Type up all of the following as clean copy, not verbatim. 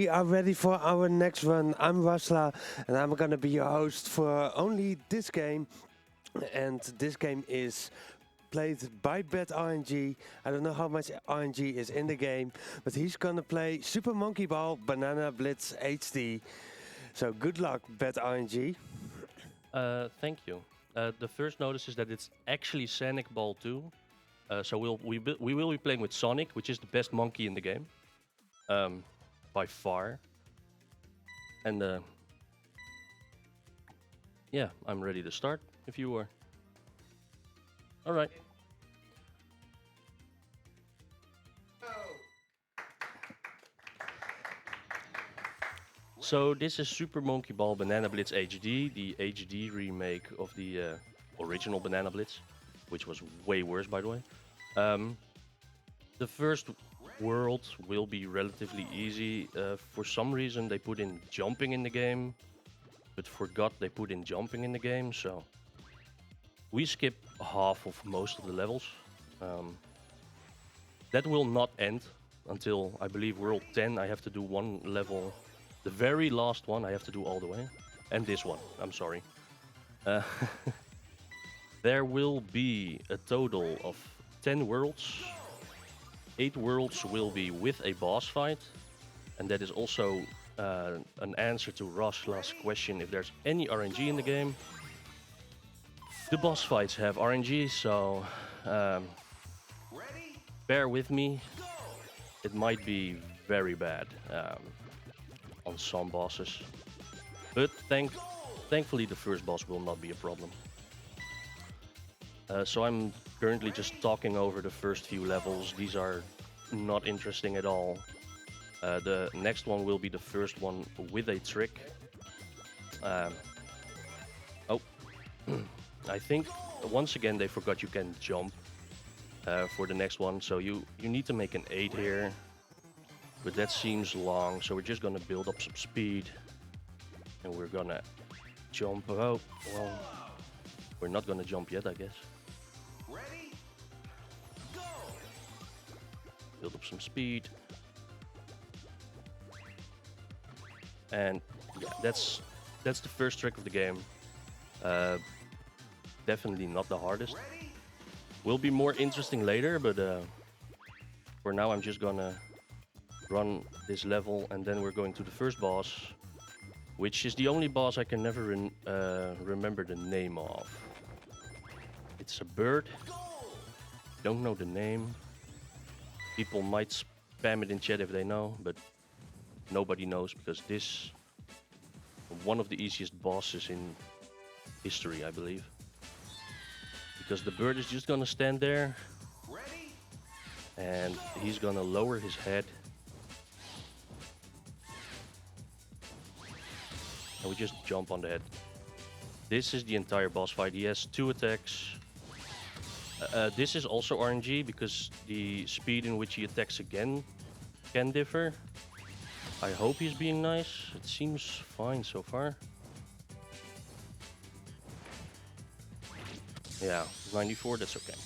We are ready for our next run. I'm Rasla and I'm gonna be your host for only this game. And this game is played by BadRNG. I don't know how much RNG is in the game, but he's gonna play Super Monkey Ball Banana Blitz HD. So good luck, BadRNG. Thank you. The first notice is that it's actually Sonic Ball 2. So we will be playing with Sonic, which is the best monkey in the game, by far. And yeah, I'm ready to start. If you are. All right. So this is Super Monkey Ball Banana Blitz HD, the HD remake of the original Banana Blitz, which was way worse, by the way. The first world will be relatively easy. For some reason, they put in jumping in the game, but forgot they put in jumping in the game, so we skip half of most of the levels. That will not end until, I believe, World 10. I have to do one level. The very last one I have to do all the way. And this one, I'm sorry. There will be a total of 10 worlds. 8 worlds will be with a boss fight. And that is also an answer to Ross' last question, if there's any RNG in the game. The boss fights have RNG, so bear with me. It might be very bad. On some bosses, but thankfully the first boss will not be a problem. So I'm currently just talking over the first few levels. These are not interesting at all. The next one will be the first one with a trick. Oh, I think once again they forgot you can jump for the next one, so you need to make an 8 here. But that seems long, so we're just gonna build up some speed. And we're gonna jump out. Well, we're not gonna jump yet, I guess. Ready? Go! Build up some speed. And yeah, that's the first trick of the game. Definitely not the hardest. Will be more interesting later, but for now I'm just gonna run this level, and then we're going to the first boss, which is the only boss I can never remember the name of. It's a bird. Don't know the name. People might spam it in chat if they know, but nobody knows, because this is one of the easiest bosses in history, I believe. Because the bird is just gonna stand there, and he's gonna lower his head. And we just jump on the head. This is the entire boss fight. He has 2 attacks. This is also RNG, because the speed in which he attacks again can differ. I hope he's being nice. It seems fine so far. Yeah, 94, that's okay.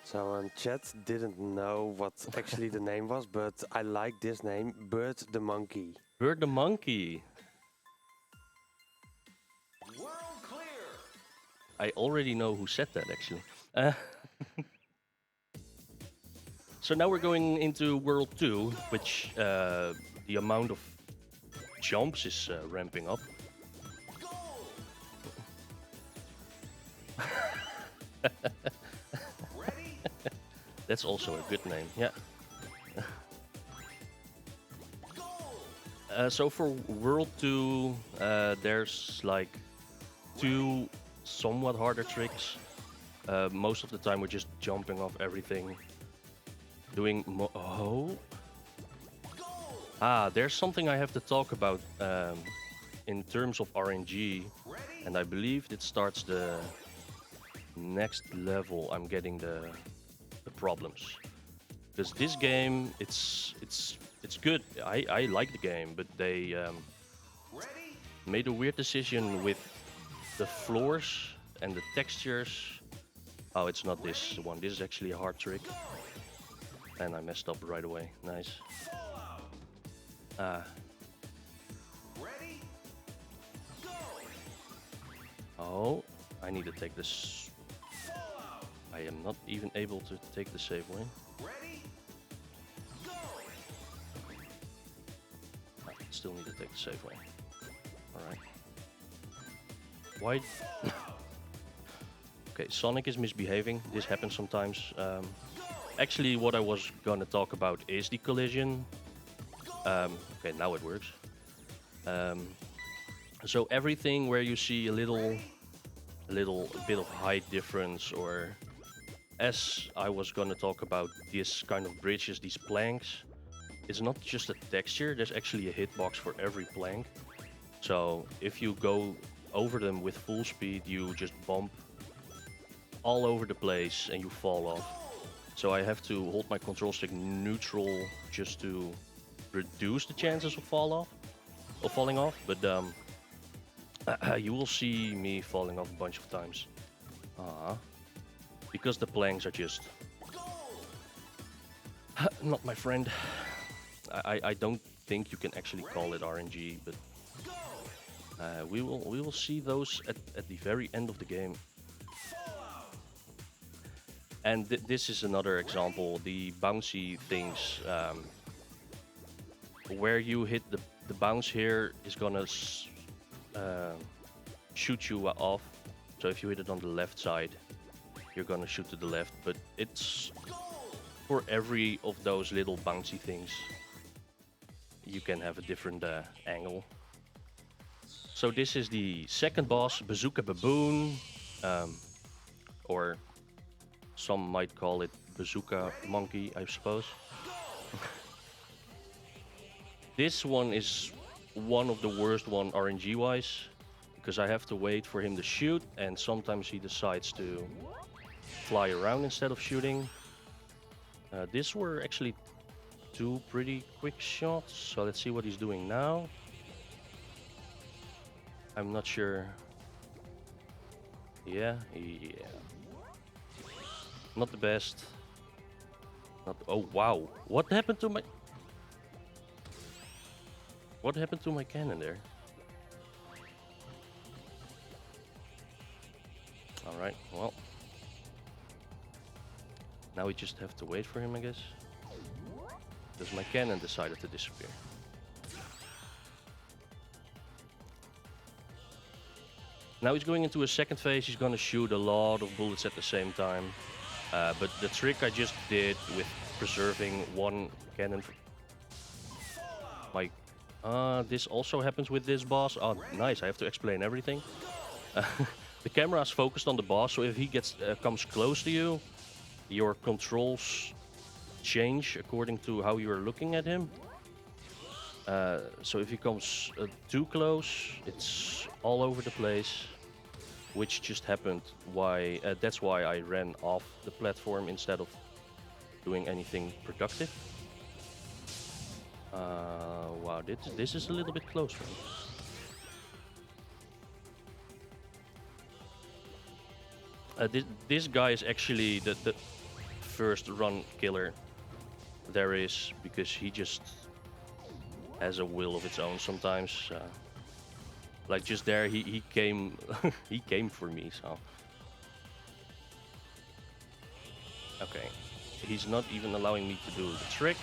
So chat didn't know what actually the name was, but I like this name, Bird the Monkey. Bird the Monkey. World clear. I already know who said that, actually. So now we're going into World 2, which the amount of jumps is ramping up. That's also a good name, yeah. So for World 2, there's like 2 somewhat harder tricks. Most of the time we're just jumping off everything. Doing there's something I have to talk about in terms of RNG. And I believe it starts the next level I'm getting the problems, because this game it's good. I like the game, but they made a weird decision with the floors and the textures. Oh, it's not this one. This is actually a hard trick. And I messed up right away. Nice. Ah. Ready? Go! Oh, I need to take this. I am not even able to take the save way. Ready? Go! I still need to take the save way. Alright. Why? Okay, Sonic is misbehaving. This happens sometimes. Actually, what I was gonna talk about is the collision. Okay, now it works. So everything where you see a little bit of height difference, or as I was gonna talk about this kind of bridges, these planks, it's not just a texture. There's actually a hitbox for every plank. So if you go over them with full speed, you just bump all over the place and you fall off. So I have to hold my control stick neutral just to reduce the chances of falling off. But you will see me falling off a bunch of times. Because the planks are just not my friend. I don't think you can actually call it RNG, but we will see those at the very end of the game. And this is another example, the bouncy things. Where you hit the bounce here is gonna shoot you off. So if you hit it on the left side, you're gonna shoot to the left. But it's for every of those little bouncy things, you can have a different angle. So this is the second boss, Bazooka Baboon, or some might call it Bazooka Monkey, I suppose. This one is one of the worst one RNG-wise, because I have to wait for him to shoot, and sometimes he decides to fly around instead of shooting. These were actually two pretty quick shots, so let's see what he's doing now. I'm not sure. Yeah. Not the best. Oh wow! What happened to my? What happened to my cannon there? All right. Well, now we just have to wait for him, I guess. Because my cannon decided to disappear. Now he's going into a second phase. He's gonna shoot a lot of bullets at the same time. But the trick I just did with preserving one cannon... this also happens with this boss. Oh, nice, I have to explain everything. The camera is focused on the boss, so if he comes close to you, your controls change according to how you are looking at him. So if he comes too close, it's all over the place. Which just happened. That's why I ran off the platform instead of doing anything productive. Wow, this is a little bit close for me. This guy is actually the first run killer there is, because he just has a will of its own sometimes. Like just there, he came he came for me. So okay, he's not even allowing me to do the trick.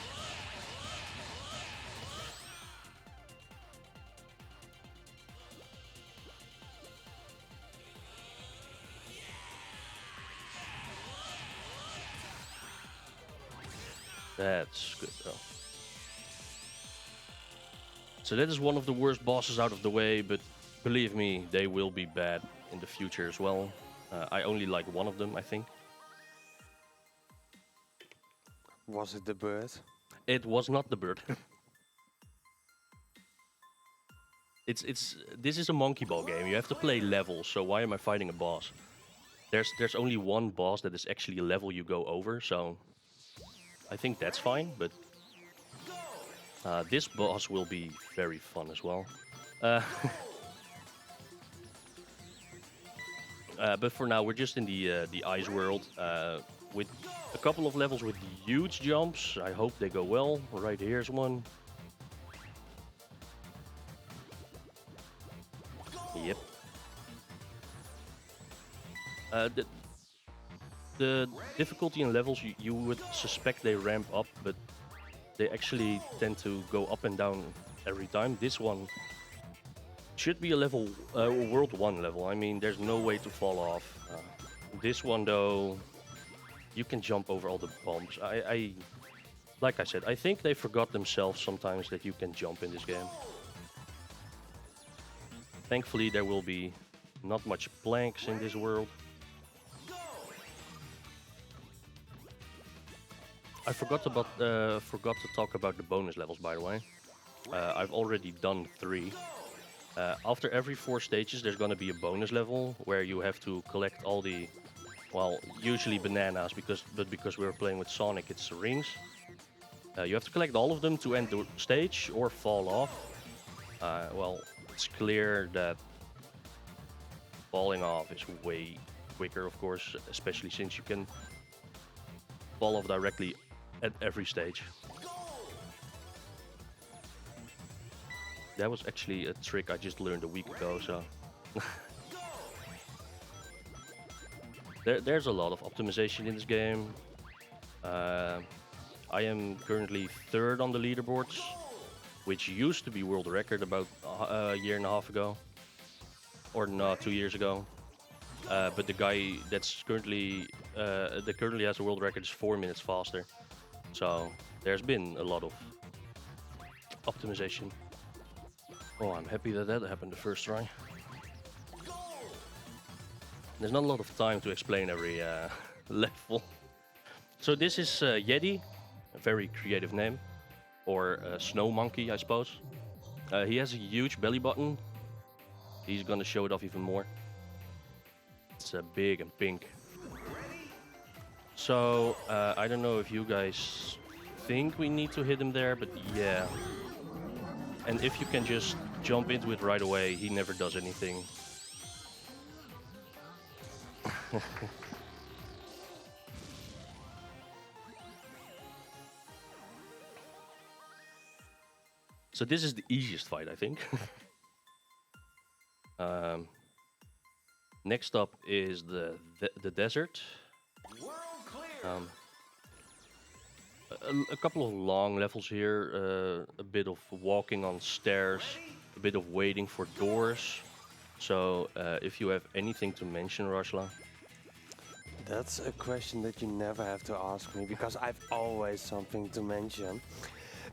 That's good though. So that is one of the worst bosses out of the way, but believe me, they will be bad in the future as well. I only like one of them, I think. Was it the bird? It was not the bird. This is a monkey ball game. You have to play levels, so why am I fighting a boss? There's only one boss that is actually a level you go over, so I think that's fine, but this boss will be very fun as well. But for now, we're just in the ice world with a couple of levels with huge jumps. I hope they go well. Right here's one. Yep. The difficulty in levels, you would suspect they ramp up, but they actually tend to go up and down every time. This one should be a level, World 1 level. I mean, there's no way to fall off. This one, though, you can jump over all the bombs. Like I said, I think they forgot themselves sometimes that you can jump in this game. Thankfully, there will be not much planks in this world. I forgot to talk about the bonus levels, by the way. I've already done 3. After every 4 stages, there's gonna be a bonus level where you have to collect all the, well, usually bananas, because we're playing with Sonic, it's rings. You have to collect all of them to end the stage or fall off. Well, it's clear that falling off is way quicker, of course, especially since you can fall off directly at every stage. That was actually a trick I just learned a week ago, so... There's a lot of optimization in this game. I am currently 3rd on the leaderboards, which used to be world record about a year and a half ago. Or no, 2 years ago. But the guy that's currently has the world record is 4 minutes faster. So there's been a lot of optimization. Oh, I'm happy that happened the first try. There's not a lot of time to explain every level. So this is Yeti, a very creative name, or Snow Monkey, I suppose. He has a huge belly button. He's gonna show it off even more. It's big and pink. So I don't know if you guys think we need to hit him there, but yeah. And if you can just jump into it right away, he never does anything. So this is the easiest fight, I think. Next up is the desert. A couple of long levels here, a bit of walking on stairs, a bit of waiting for doors. So if you have anything to mention, Rashla? That's a question that you never have to ask me, because I've always something to mention.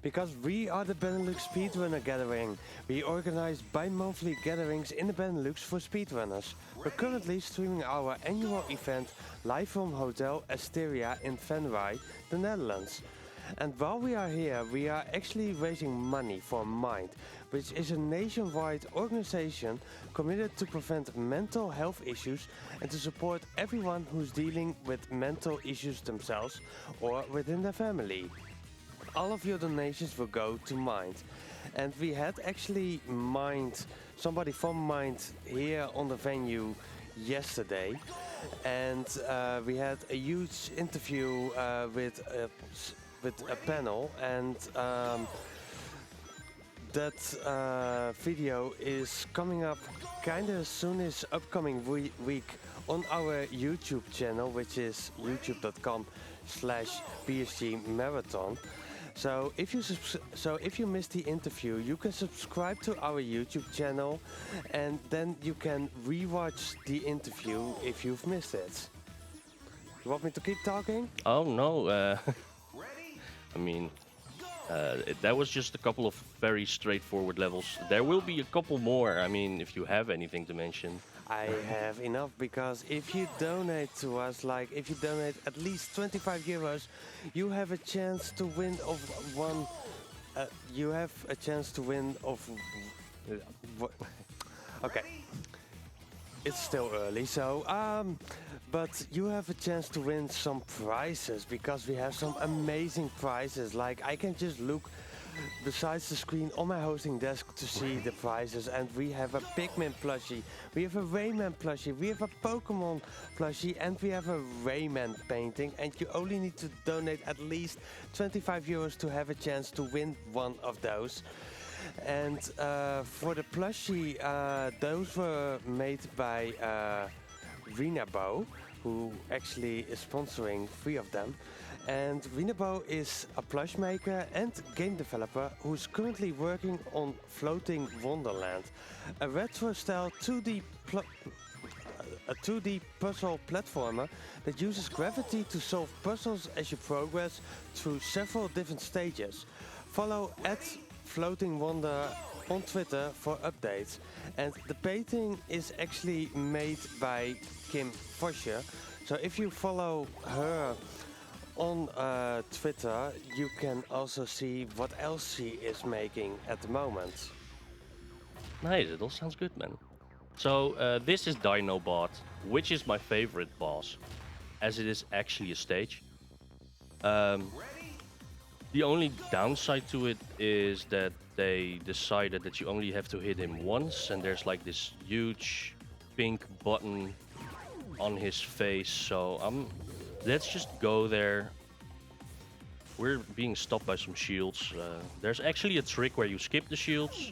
Because we are the Benelux Speedrunner Gathering. We organize bi-monthly gatherings in the Benelux for speedrunners. We're currently streaming our annual event live from Hotel Asteria in Van Rij, the Netherlands. And while we are here, we are actually raising money for Mind, which is a nationwide organization committed to prevent mental health issues and to support everyone who's dealing with mental issues themselves or within their family. All of your donations will go to Mind. And we had actually somebody from Mind here on the venue yesterday. And we had a huge interview with a panel. And that video is coming up kind of as soon as upcoming week on our YouTube channel, which is youtube.com/BSG Marathon. So if you missed the interview, you can subscribe to our YouTube channel, and then you can rewatch the interview if you've missed it. You want me to keep talking? Oh no, I mean, that was just a couple of very straightforward levels. There will be a couple more, I mean, if you have anything to mention. I have enough, because if you donate to us, like if you donate at least 25 euros, you have a chance to win of one. You have a chance to win of. Okay, it's still early, so but you have a chance to win some prizes, because we have some amazing prizes. Like I can just look besides the screen on my hosting desk to see the prizes. And we have a Pikmin plushie, we have a Rayman plushie, we have a Pokemon plushie, and we have a Rayman painting. And you only need to donate at least 25 euros to have a chance to win one of those. And for the plushie, those were made by Renabo, who actually is sponsoring 3 of them. And Renabo is a plush maker and game developer who's currently working on Floating Wonderland, a retro-style 2D puzzle platformer that uses gravity to solve puzzles as you progress through several different stages. Follow @Floating Wonder on Twitter for updates. And the painting is actually made by Kim Foscher. So if you follow her on Twitter, you can also see what else she is making at the moment. Nice, it all sounds good, man. So this is Dinobot, which is my favorite boss, as it is actually a stage. The only downside to it is that they decided that you only have to hit him once, and there's like this huge pink button on his face. So let's just go there. We're being stopped by some shields. There's actually a trick where you skip the shields,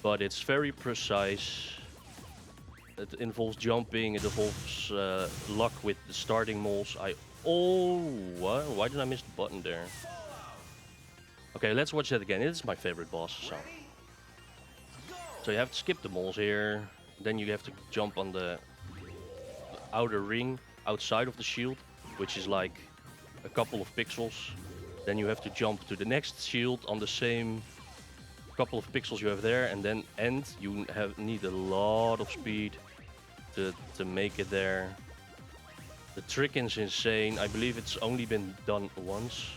but it's very precise. It involves jumping, it involves luck with the starting moles. What? Why did I miss the button there? Okay, let's watch that again. It is my favorite boss. So you have to skip the moles here. Then you have to jump on the outer ring outside of the shield, which is like a couple of pixels. Then you have to jump to the next shield on the same couple of pixels you have there, and then you need a lot of speed to make it there. The trick is insane. I believe it's only been done once.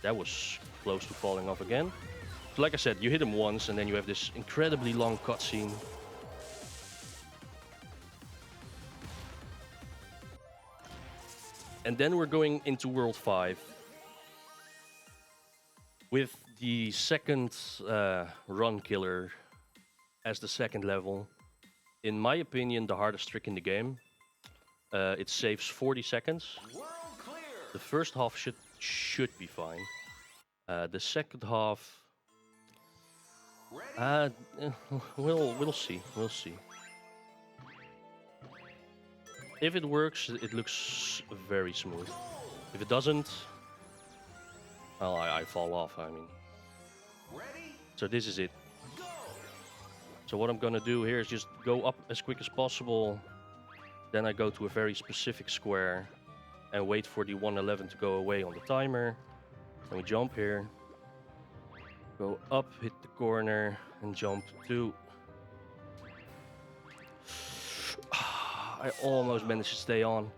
That was close to falling off again. So like I said, you hit him once and then you have this incredibly long cutscene. And then we're going into World 5 with the second run killer as the second level. In my opinion, the hardest trick in the game. It saves 40 seconds. The first half should be fine. The second half, we'll see. We'll see. If it works, it looks very smooth. If it doesn't, well, I fall off. I mean. So this is it. So what I'm gonna do here is just go up as quick as possible. Then I go to a very specific square and wait for the 111 to go away on the timer. And we jump here, go up, hit the corner, and jump to. I almost managed to stay on.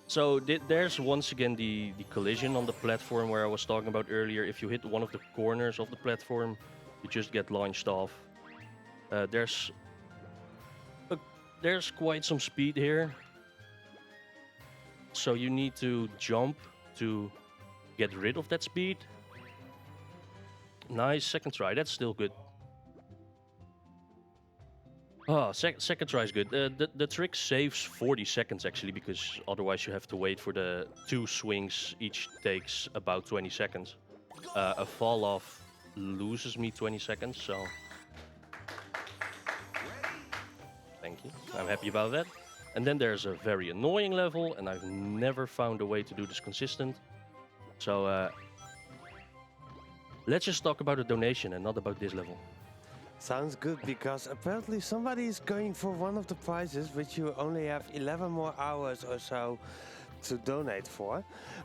So there's once again the collision on the platform where I was talking about earlier. If you hit one of the corners of the platform, you just get launched off. There's quite some speed here. So you need to jump to get rid of that speed. Nice, second try, that's still good. Oh, second try is good. The trick saves 40 seconds actually, because otherwise you have to wait for the 2 swings. Each takes about 20 seconds. A fall off loses me 20 seconds, so... Thank you, I'm happy about that. And then there's a very annoying level, and I've never found a way to do this consistent. So let's just talk about a donation and not about this level. Sounds good, because apparently somebody is going for one of the prizes, which you only have 11 more hours or so to donate for.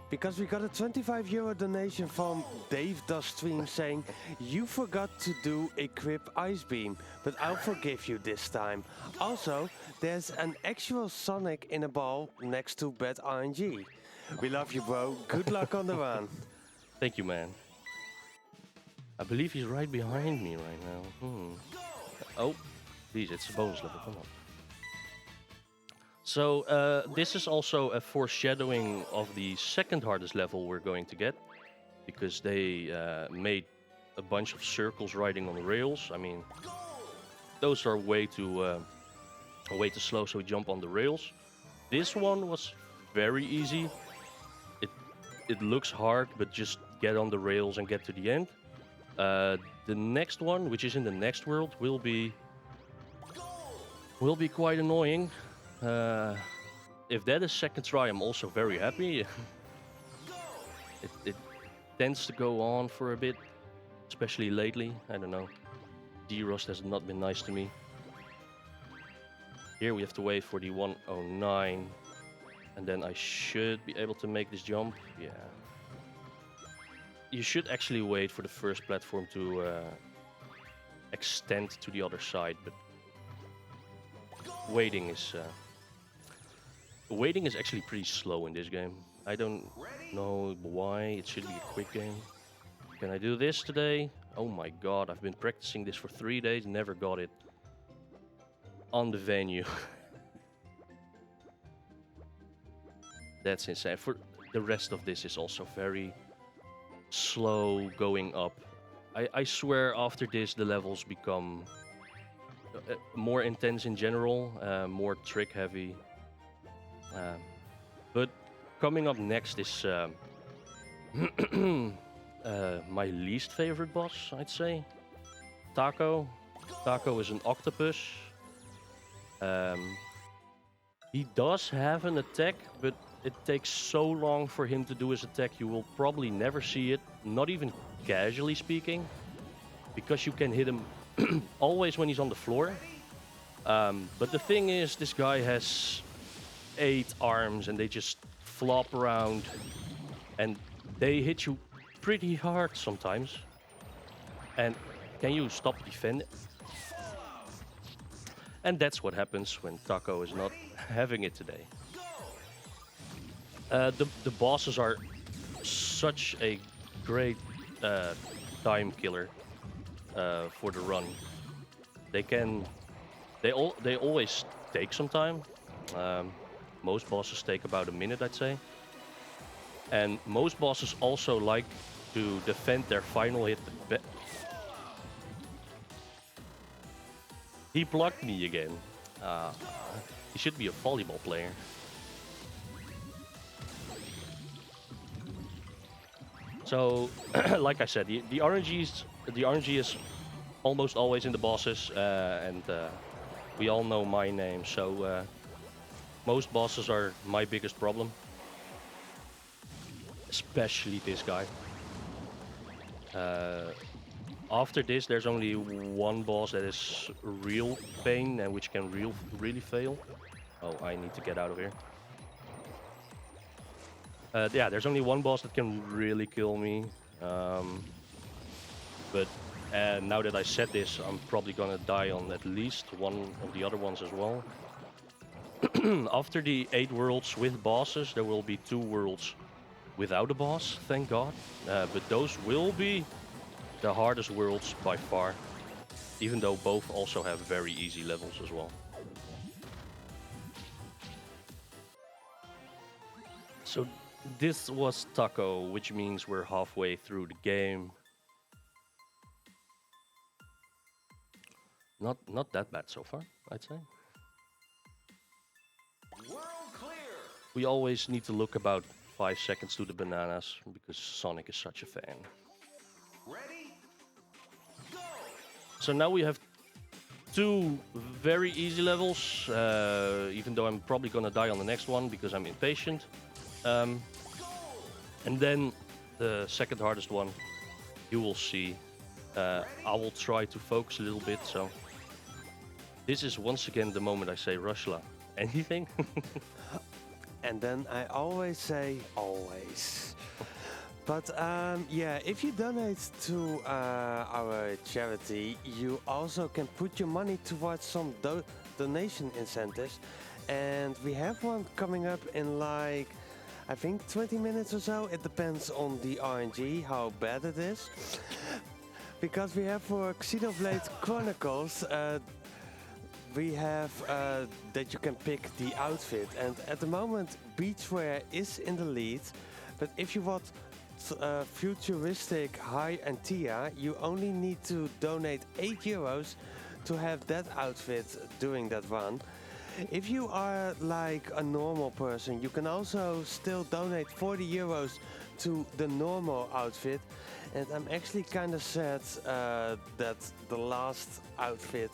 Because we got a 25 euro donation from Dave Does Stream saying, "You forgot to do equip Ice Beam, but I'll forgive you this time. Also, there's an actual Sonic in a ball next to BadRNG. We love you, bro. Good luck on the run." Thank you, man. I believe he's right behind me right now. Oh, please, it's a bonus level, come on. So, this is also a foreshadowing of the second hardest level we're going to get. because they made a bunch of circles riding on rails. I mean, those are way too slow, so jump on the rails. This one was very easy. It looks hard, but just get on the rails and get to the end. The next one, which is in the next world, will be quite annoying. If that is second try, I'm also very happy. it tends to go on for a bit, especially lately. I don't know. D-Rust has not been nice to me. Here we have to wait for the 109, and then I should be able to make this jump. Yeah. You should actually wait for the first platform to extend to the other side, but waiting is actually pretty slow in this game. I don't know why. It should be a quick game. Can I do this today? Oh my god, I've been practicing this for 3 days, never got it on the venue. That's insane. For the rest of this is also very slow going up. I swear after this the levels become more intense in general, more trick heavy. But coming up next is my least favorite boss, I'd say. Taco. Taco is an octopus. He does have an attack, but it takes so long for him to do his attack, you will probably never see it, not even casually speaking, because you can hit him always when he's on the floor. But the thing is, this guy has 8 arms and they just flop around and they hit you pretty hard sometimes. And can you stop defending? And that's what happens when Taco is not having it today. The bosses are such a great time killer for the run. They always take some time. Most bosses take about a minute, I'd say. And most bosses also like to defend their final hit. He blocked me again. He should be a volleyball player. So, like I said, the RNG is almost always in the bosses, and we all know my name. So most bosses are my biggest problem, especially this guy. After this, there's only one boss that is real pain and which can really fail. Oh, I need to get out of here. Yeah, there's only one boss that can really kill me. But now that I said this, I'm probably gonna die on at least one of the other ones as well. After the 8 worlds with bosses, there will be 2 worlds without a boss, thank God. But those will be the hardest worlds by far, even though both also have very easy levels as well. So this was Taco, which means we're halfway through the game. Not that bad so far, I'd say. World clear. We always need to look about 5 seconds to the bananas because Sonic is such a fan. Ready? Go. So now we have 2 very easy levels, even though I'm probably gonna die on the next one because I'm impatient. And then the second hardest one, you will see. I will try to focus a little bit, so this is once again the moment I say, Rushla, anything? And then I always say, always. But yeah, if you donate to our charity, you also can put your money towards some donation incentives. And we have one coming up in like, I think 20 minutes or so. It depends on the RNG, how bad it is. Because we have for Xenoblade Chronicles, we have that you can pick the outfit. And at the moment, Beachwear is in the lead. But if you want futuristic high and Tia, you only need to donate 8 euros to have that outfit during that run. If you are like a normal person, you can also still donate 40 euros to the normal outfit. And I'm actually kind of sad that the last outfit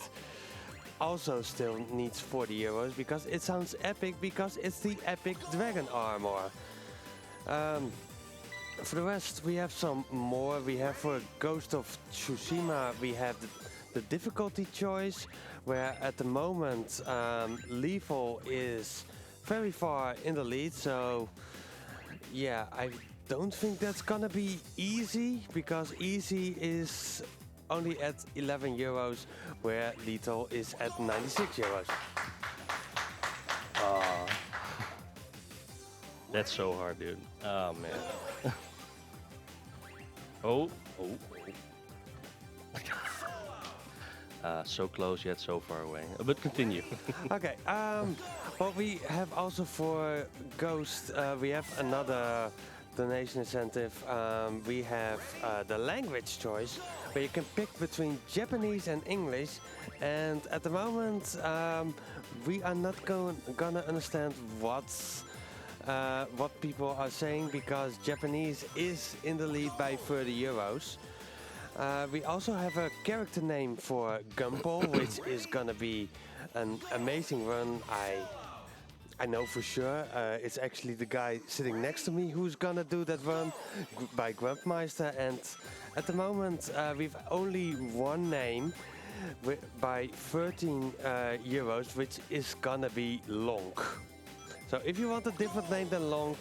also still needs 40 euros because it sounds epic because it's the epic dragon armor. For the rest, we have some more. We have for Ghost of Tsushima, we have the difficulty choice, where at the moment Lethal is very far in the lead. So yeah, I don't think that's gonna be easy because easy is only at 11 euros, where Lethal is at 96 euros. That's so hard, dude. Oh man. Oh. So close yet so far away. But continue. Okay. What we have also for Ghost, we have another donation incentive. We have the language choice, where you can pick between Japanese and English. And at the moment, we are not gonna understand what people are saying because Japanese is in the lead by 30 euros. We also have a character name for Gumball, which is gonna be an amazing run. I know for sure. It's actually the guy sitting next to me who's gonna do that run by Grumpmeister. And at the moment, we've only one name by 13 euros, which is gonna be Long. So if you want a different name than Long,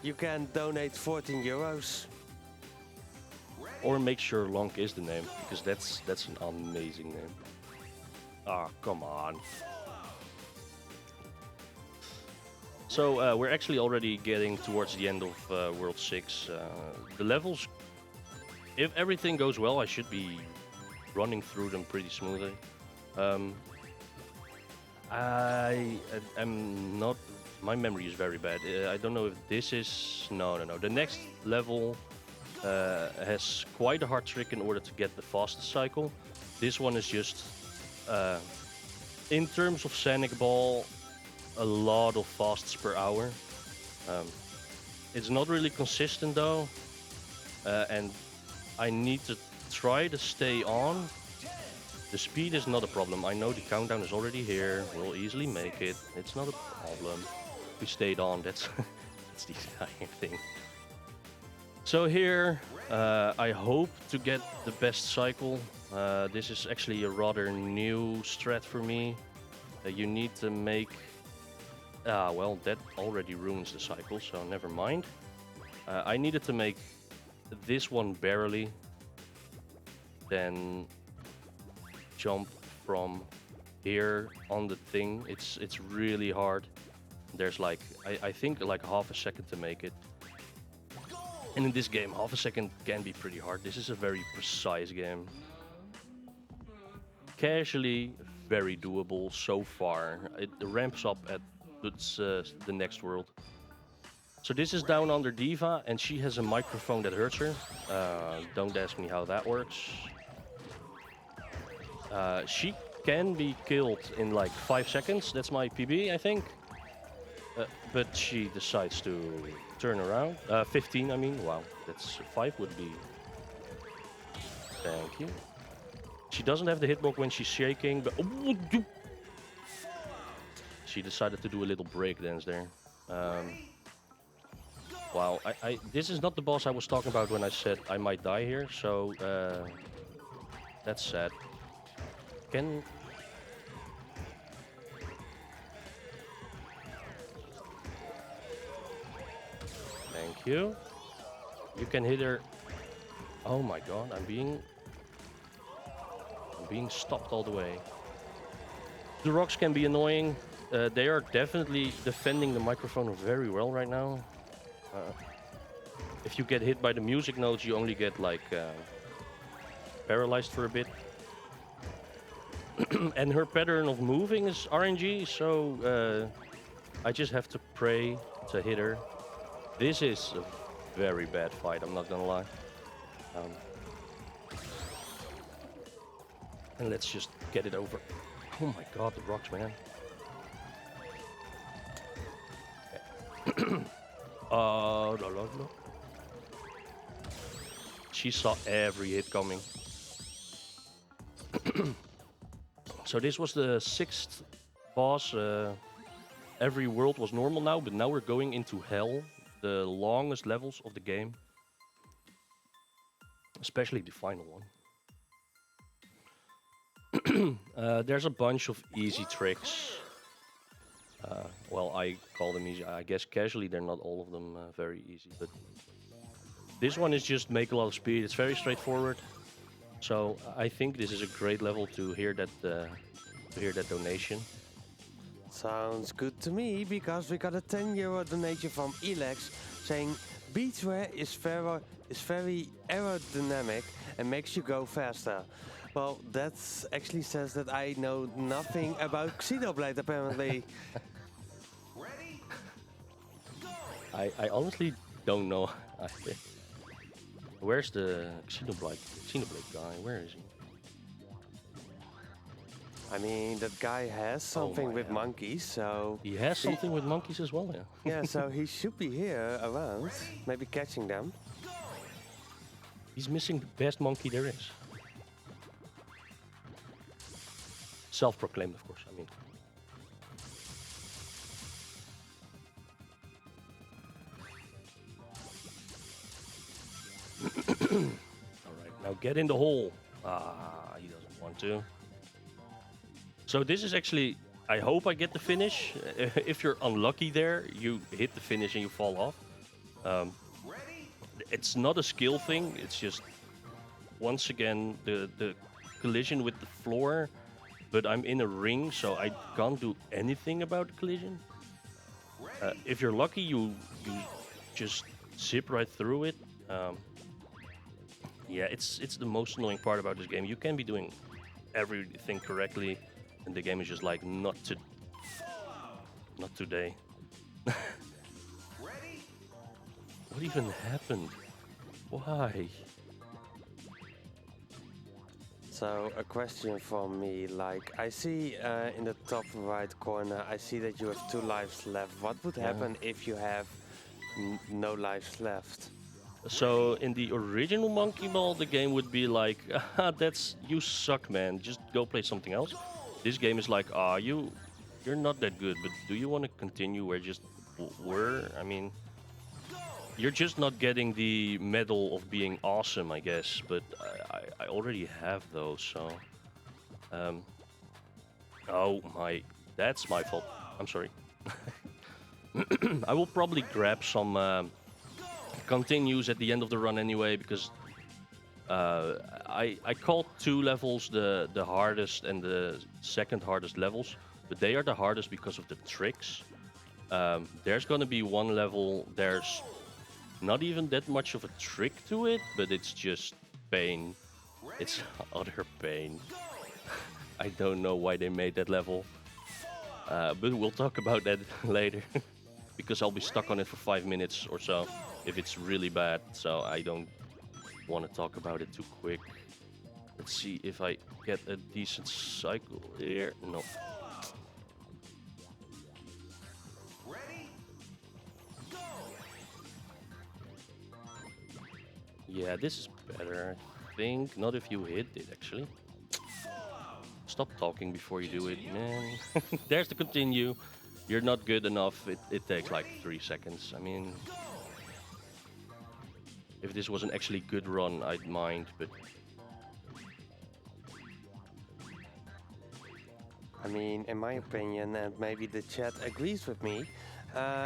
you can donate 14 euros. Or make sure Long is the name, because that's an amazing name. Ah, come on. So we're actually already getting towards the end of World 6. The levels, if everything goes well, I should be running through them pretty smoothly. I am not... My memory is very bad. I don't know if this is... No. The next level has quite a hard trick in order to get the fastest cycle. This one is just... in terms of Sonic Ball, a lot of fasts per hour. It's not really consistent though. And I need to try to stay on. The speed is not a problem. I know the countdown is already here. We'll easily make it. It's not a problem. We stayed on. That's the entire thing. So here, I hope to get the best cycle. This is actually a rather new strat for me. You need to make... well, that already ruins the cycle, so never mind. I needed to make this one barely, then jump from here on the thing. It's really hard. There's like, I think like half a second to make it. And in this game, half a second can be pretty hard. This is a very precise game. Casually, very doable so far. It ramps up at the next world. So this is down under Diva, and she has a microphone that hurts her. Don't ask me how that works. She can be killed in like 5 seconds. That's my PB, I think. But she decides to turn around. 15, I mean. Wow, that's 5 would be. Thank you. She doesn't have the hitbox when she's shaking, but she decided to do a little break dance there. Wow, this is not the boss I was talking about when I said I might die here, so that's sad. Thank you. You can hit her. Oh my god, I'm being stopped all the way. The rocks can be annoying. They are definitely defending the microphone very well right now. If you get hit by the music notes, you only get like paralyzed for a bit. And her pattern of moving is RNG, so I just have to pray to hit her. This is a very bad fight, I'm not gonna lie. And let's just get it over. Oh my god, the rocks, man. Oh, no. She saw every hit coming. So this was the 6th boss. Every world was normal now, but now we're going into hell, the longest levels of the game. Especially the final one. There's a bunch of easy tricks. Well, I call them easy. I guess casually they're not all of them very easy, but this one is just make a lot of speed. It's very straightforward. So I think this is a great level to hear that donation. Sounds good to me, because we got a €10 donation from Elex saying beachwear is very aerodynamic and makes you go faster. Well, that actually says that I know nothing about Xenoblade apparently. Ready? I honestly don't know. Where's the Xenoblade guy? Where is he? I mean, that guy has something with monkeys, so... He has something with monkeys as well, yeah. Yeah, so he should be here around, maybe catching them. He's missing the best monkey there is. Self-proclaimed, of course, I mean. Alright, now get in the hole. Ah, he doesn't want to. So this is actually, I hope I get the finish. If you're unlucky there, you hit the finish and you fall off. It's not a skill thing, it's just, once again, the collision with the floor. But I'm in a ring, so I can't do anything about the collision. If you're lucky, you just zip right through it. Yeah, it's the most annoying part about this game. You can be doing everything correctly, and the game is just like, not today. What even happened? Why? So a question from me, like I see in the top right corner, I see that you have 2 lives left. What would happen if you have no lives left? So in the original Monkey Ball, the game would be like, you suck, man. Just go play something else. This game is like, you're not that good, but do you want to continue where just were? I mean, you're just not getting the medal of being awesome, I guess. But I already have those, so. Oh my, that's my fault. I'm sorry. I will probably grab some continues at the end of the run anyway, because I called 2 levels the hardest and the second hardest levels, but they are the hardest because of the tricks. There's gonna be one level, there's not even that much of a trick to it, but it's just pain. It's utter pain. I don't know why they made that level, but we'll talk about that later, because I'll be stuck on it for 5 minutes or so if it's really bad, so I don't want to talk about it too quick. Let's see if I get a decent cycle here. No. Yeah, this is better, I think. Not if you hit it, actually. Stop talking before you do it, man. There's the continue. You're not good enough. It takes like 3 seconds. I mean, if this was an actually good run, I'd mind, but... I mean, in my opinion, and maybe the chat agrees with me,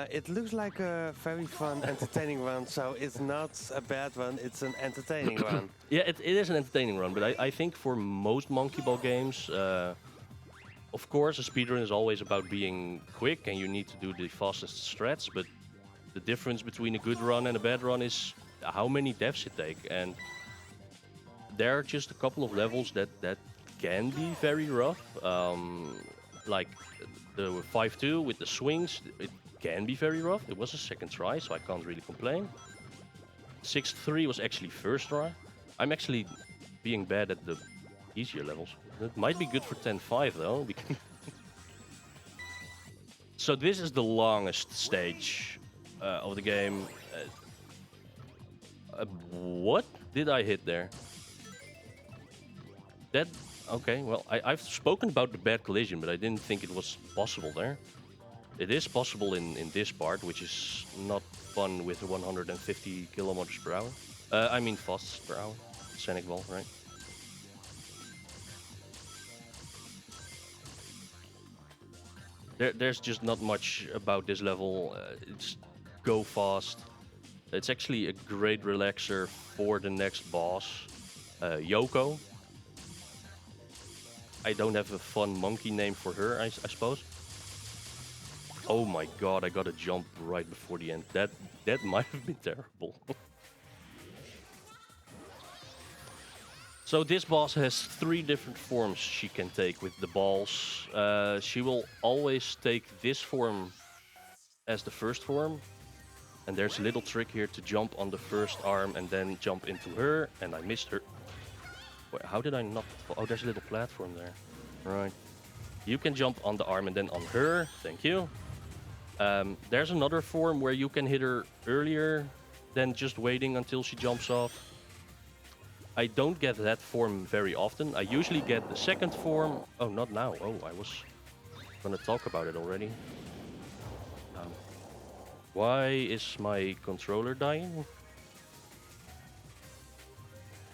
it looks like a very fun, entertaining run, so it's not a bad run, it's an entertaining run. Yeah, it is an entertaining run, but I think for most Monkey Ball games, of course, a speedrun is always about being quick, and you need to do the fastest strats, but the difference between a good run and a bad run is how many deaths it take, and there are just a couple of levels that can be very rough, like the 5-2 with the swings. It can be very rough. It was a second try, so I can't really complain. 6-3 was actually first try. I'm actually being bad at the easier levels. That might be good for 10-5 though. So this is the longest stage of the game. What did I hit there? That... Okay, well, I've spoken about the bad collision, but I didn't think it was possible there. It is possible in this part, which is not fun with 150 kilometers per hour. I mean fast per hour. Scenic ball, right? There's just not much about this level. It's go fast. It's actually a great relaxer for the next boss, Yoko. I don't have a fun monkey name for her, I suppose. Oh my god, I got a jump right before the end. That might have been terrible. So this boss has 3 different forms she can take with the balls. She will always take this form as the first form. And there's a little trick here to jump on the first arm and then jump into her. And I missed her. Wait, how did I not... Oh, there's a little platform there. Right. You can jump on the arm and then on her. Thank you. There's another form where you can hit her earlier than just waiting until she jumps off. I don't get that form very often. I usually get the second form. Oh, not now. Oh, I was gonna talk about it already. Why is my controller dying?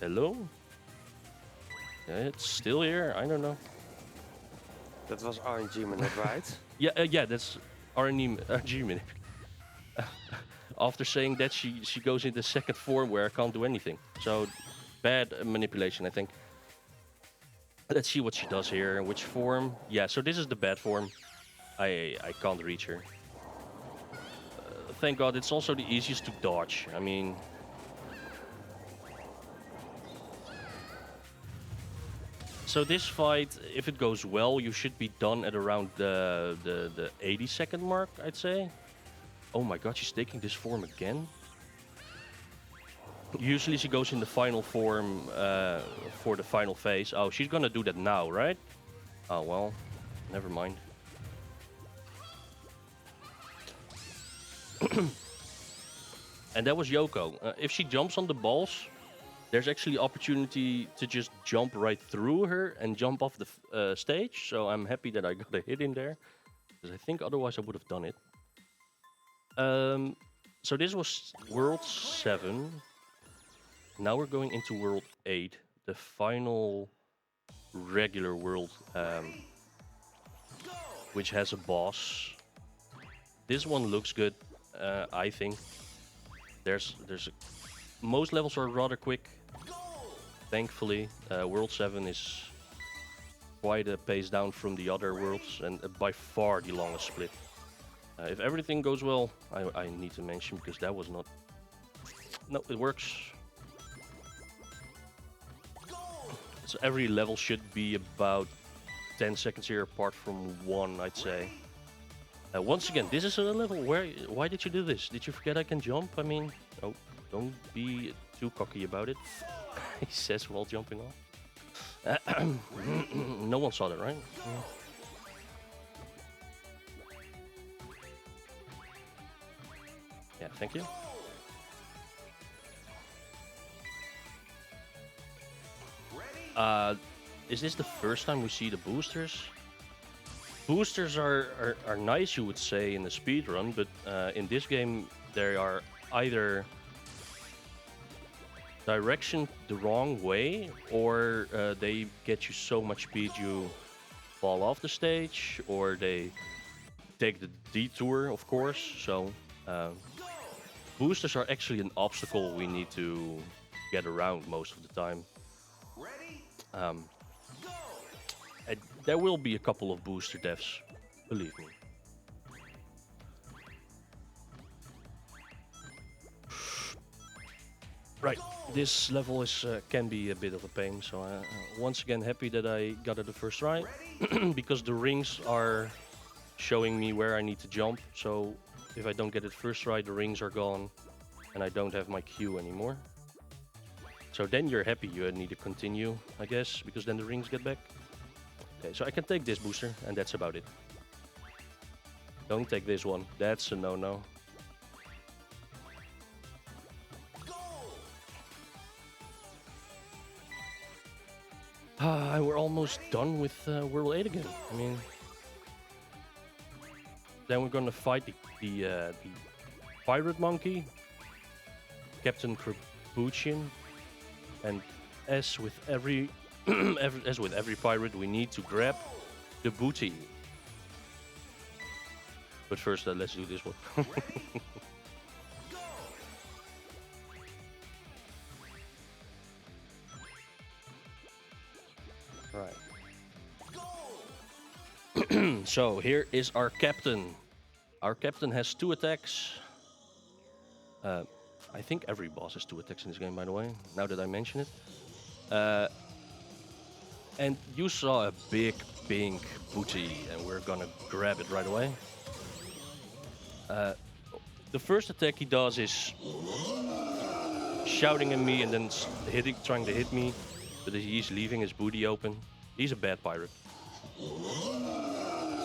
Hello? It's still here. I don't know. That was RNG minute, right? Yeah, that's RNG minute. After saying that, she goes in the second form where I can't do anything. So, bad manipulation, I think. Let's see what she does here. Which form? Yeah, so this is the bad form. I can't reach her. Thank God, it's also the easiest to dodge. I mean... So this fight, if it goes well, you should be done at around the 80-second mark, I'd say. Oh my god, she's taking this form again? Usually she goes in the final form for the final phase. Oh, she's gonna do that now, right? Oh well, never mind. And that was Yoko. If she jumps on the balls, there's actually opportunity to just jump right through her and jump off the stage. So I'm happy that I got a hit in there, because I think otherwise I would have done it. So this was World 7. Now we're going into World 8, the final regular world, which has a boss. This one looks good, I think. Most levels are rather quick. Thankfully, World 7 is quite a pace down from the other worlds, and by far the longest split. If everything goes well, I need to mention, because that was not... No, it works. So every level should be about 10 seconds here apart from one, I'd say. Once again, this is a level where... Why did you do this? Did you forget I can jump? I mean... Oh, don't be too cocky about it. He says while jumping off. No one saw that, right? Yeah, thank you. Is this the first time we see the boosters? Boosters are nice, you would say, in the speedrun, but in this game they are either direction the wrong way, or they get you so much speed you fall off the stage, or they take the detour, of course. So boosters are actually an obstacle we need to get around most of the time. There will be a couple of booster deaths, believe me. Right, this level is can be a bit of a pain, so once again happy that I got it the first try, because the rings are showing me where I need to jump, so if I don't get it first try, the rings are gone. and I don't have my Q anymore. So then you're happy you need to continue, I guess, because then the rings get back. Okay, so I can take this booster, and that's about it. Don't take this one. That's a no-no. We're almost done with World 8 again. I mean, then we're gonna fight the pirate monkey, Captain Krabuchin, and as with every as with every pirate, we need to grab the booty. But first, let's do this one. Right. So here is our captain. Our captain has 2 attacks. I think every boss has 2 attacks in this game, by the way, now that I mention it. And you saw a big pink booty, and we're gonna grab it right away. The first attack he does is shouting at me and then trying to hit me, but he's leaving his booty open. He's a bad pirate.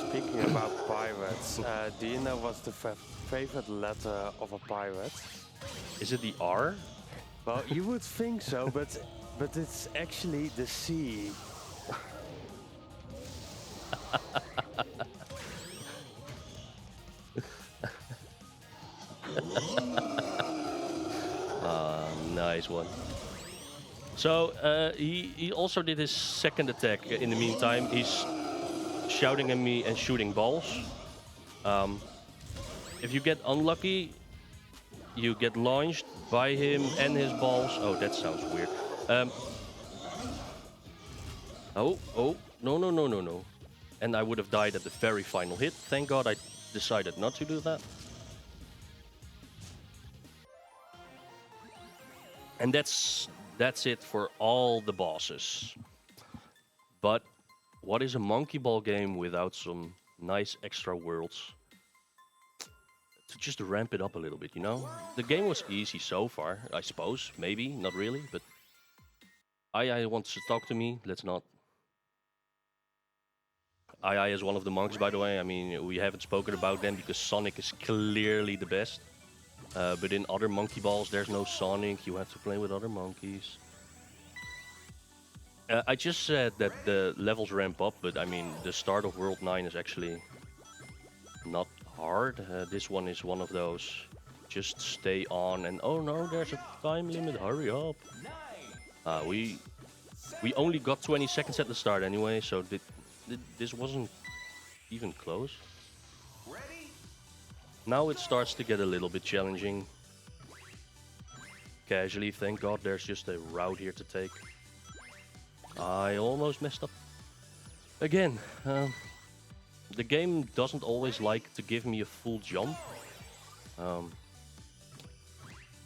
Speaking about pirates, do you know what's the favorite letter of a pirate? Is it the R? Well, you would think so, but it's actually the C. Nice one. So he also did his second attack in the meantime. He's shouting at me and shooting balls. If you get unlucky, you get launched by him and his balls. Oh, that sounds weird. No. And I would have died at the very final hit. Thank God I decided not to do that. And that's it for all the bosses. But what is a monkey ball game without some nice extra worlds? To just ramp it up a little bit, you know? The game was easy so far, I suppose. Maybe, not really, but... AI wants to talk to me, let's not. AI is one of the monks, by the way. I mean, we haven't spoken about them because Sonic is clearly the best. But in other monkey balls, there's no Sonic. You have to play with other monkeys. I just said that the levels ramp up, but I mean, the start of World 9 is actually not hard. This one is one of those, just stay on and oh no, there's a time limit, hurry up. We only got 20 seconds at the start anyway, so this wasn't even close. Now it starts to get a little bit challenging. Casually, thank God there's just a route here to take. I almost messed up. Again, the game doesn't always like to give me a full jump.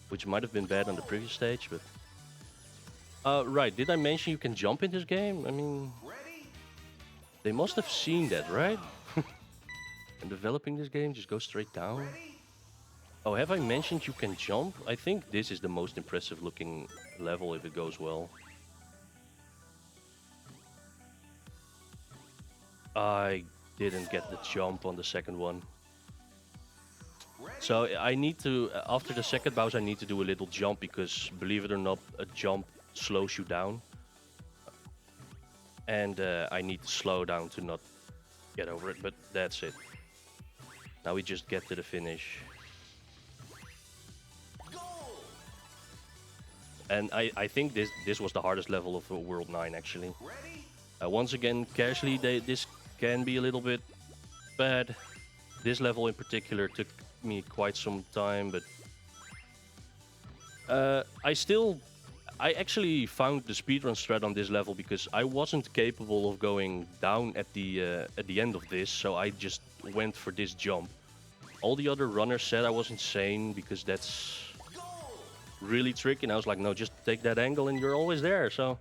Which might have been bad on the previous stage, but... right, did I mention you can jump in this game? I mean... They must have seen that, right? And developing this game, just go straight down. Oh, have I mentioned you can jump? I think this is the most impressive looking level if it goes well. I didn't get the jump on the second one. So I need to, after the second boss, I need to do a little jump because, believe it or not, a jump slows you down. And I need to slow down to not get over it, but that's it. Now we just get to the finish. And I think this was the hardest level of World 9 actually. Once again, casually, this can be a little bit bad. This level in particular took me quite some time, but I actually found the speedrun strat on this level because I wasn't capable of going down at the end of this, so I just went for this jump. All the other runners said I was insane because that's really tricky, and I was like, no, just take that angle and you're always there. So,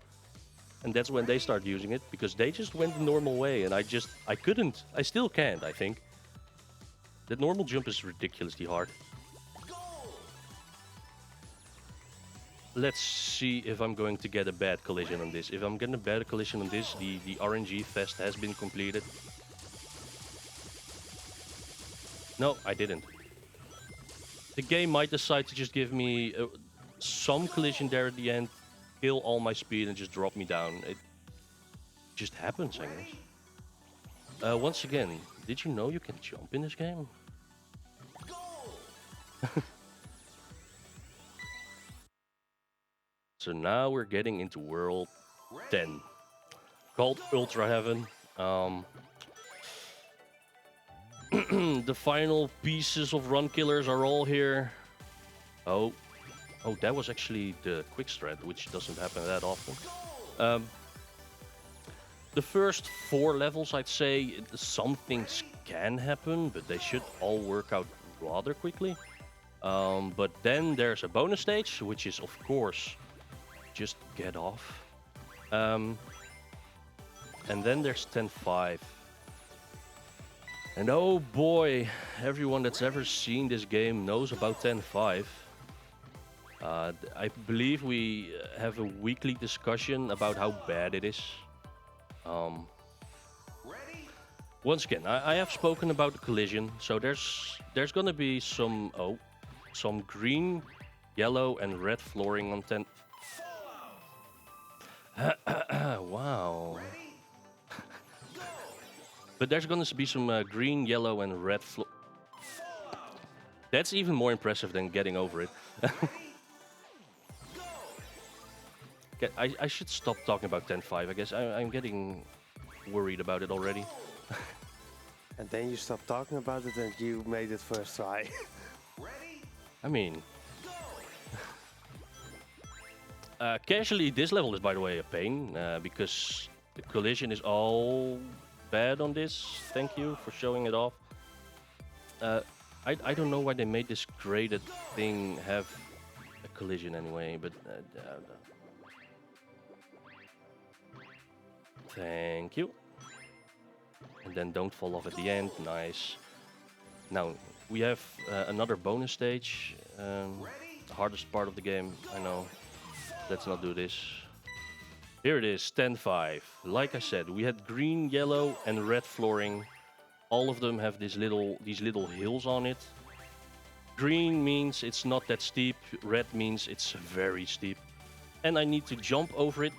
and that's when they started using it because they just went the normal way, and I couldn't. I still can't, I think. The normal jump is ridiculously hard. let's see if I'm going to get a bad collision on this. If I'm getting a bad collision on this, the RNG fest has been completed. No, I didn't. The game might decide to just give me some collision there at the end, kill all my speed and just drop me down. It just happens, I guess. Once again, did you know you can jump in this game? So now we're getting into World 10, called Ultra Heaven. The final pieces of Run Killers are all here. Oh, that was actually the quick strat, which doesn't happen that often. The first 4 levels, I'd say, some things can happen, but they should all work out rather quickly. But then there's a bonus stage, which is, of course, just get off. And then there's 10-5. And oh boy, everyone that's ever seen this game knows about 10-5. I believe we have a weekly discussion about how bad it is. Once again, I have spoken about the collision, so there's gonna be some green, yellow, and red flooring on 10. Wow. But there's gonna be some green, yellow, and red That's even more impressive than getting over it. I should stop talking about 10-5, I guess. I'm getting worried about it already. And then you stopped talking about it and you made it first try. I mean... casually, this level is, by the way, a pain, because the collision is all bad on this. Thank you for showing it off. I don't know why they made this graded thing have a collision anyway, but... Thank you. And then don't fall off at the end. Nice. Now, we have another bonus stage. The hardest part of the game, I know. Let's not do this. Here it is, 10-5. Like I said, we had green, yellow, and red flooring. All of them have these little hills on it. Green means it's not that steep. Red means it's very steep. And I need to jump over it.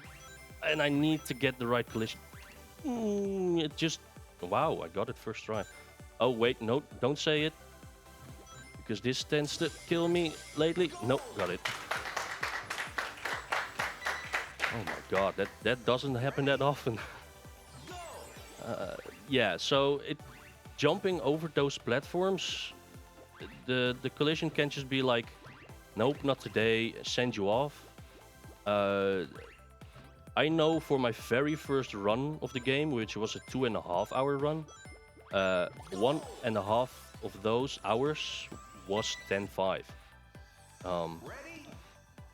And I need to get the right collision. It just... Wow, I got it first try. Oh, wait, no, don't say it. Because this tends to kill me lately. Nope, got it. Oh my god, that doesn't happen that often. Yeah, so jumping over those platforms, the collision can just be like, nope, not today, send you off. I know for my very first run of the game, which was a 2.5-hour run, 1.5 of those hours was 10-5.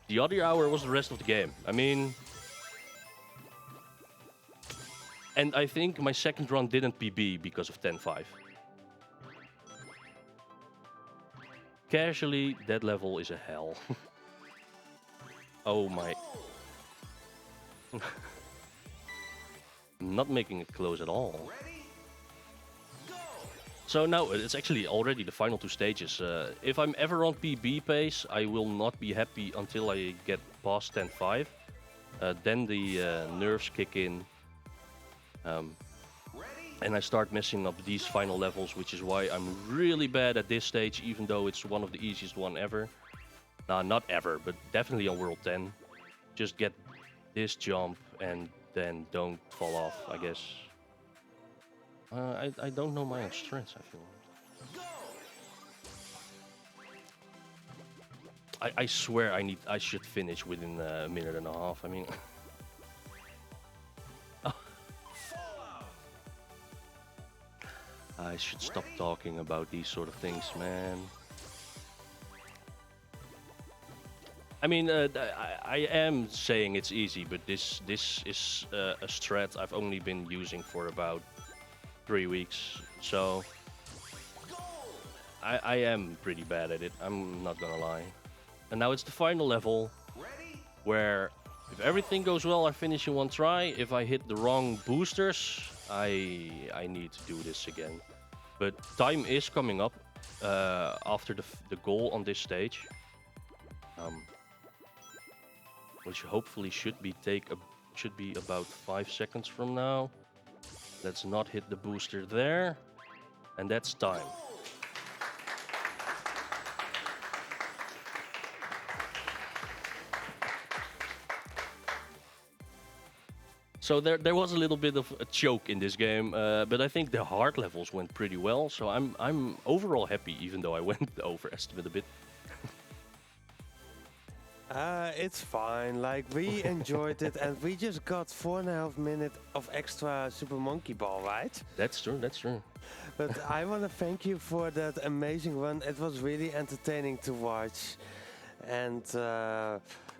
The other hour was the rest of the game. I mean... And I think my second run didn't PB because of 10-5. Casually, that level is a hell. Oh my... I'm not making it close at all. So now it's actually already the final 2 stages. If I'm ever on PB pace, I will not be happy until I get past 10-5. Then the nerves kick in. And I start messing up these final levels, which is why I'm really bad at this stage, even though it's one of the easiest one ever. Nah, not ever, but definitely on World 10. Just get this jump and then don't fall off, I guess. I don't know my own strengths, I feel. I swear I should finish within a minute and a half. I mean... I should stop talking about these sort of things, man. I mean, I am saying it's easy, but this is a strat I've only been using for about 3 weeks, so I am pretty bad at it, I'm not gonna lie. And now it's the final level. where if everything goes well, I finish in one try. If I hit the wrong boosters, I need to do this again. But time is coming up after the goal on this stage, which hopefully should be about 5 seconds from now. Let's not hit the booster there, and that's time. So there was a little bit of a choke in this game, but I think the hard levels went pretty well. So I'm overall happy, even though I went overestimate a bit. It's fine. Like, we enjoyed it, and we just got 4.5 minutes of extra Super Monkey Ball, right? That's true. That's true. But I want to thank you for that amazing run. It was really entertaining to watch. And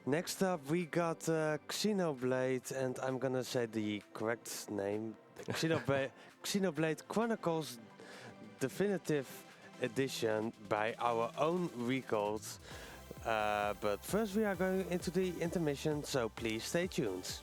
next up, we got Xenoblade, and I'm gonna say the correct name: Xenoblade Chronicles Definitive Edition by our own Records. But first we are going into the intermission, so please stay tuned.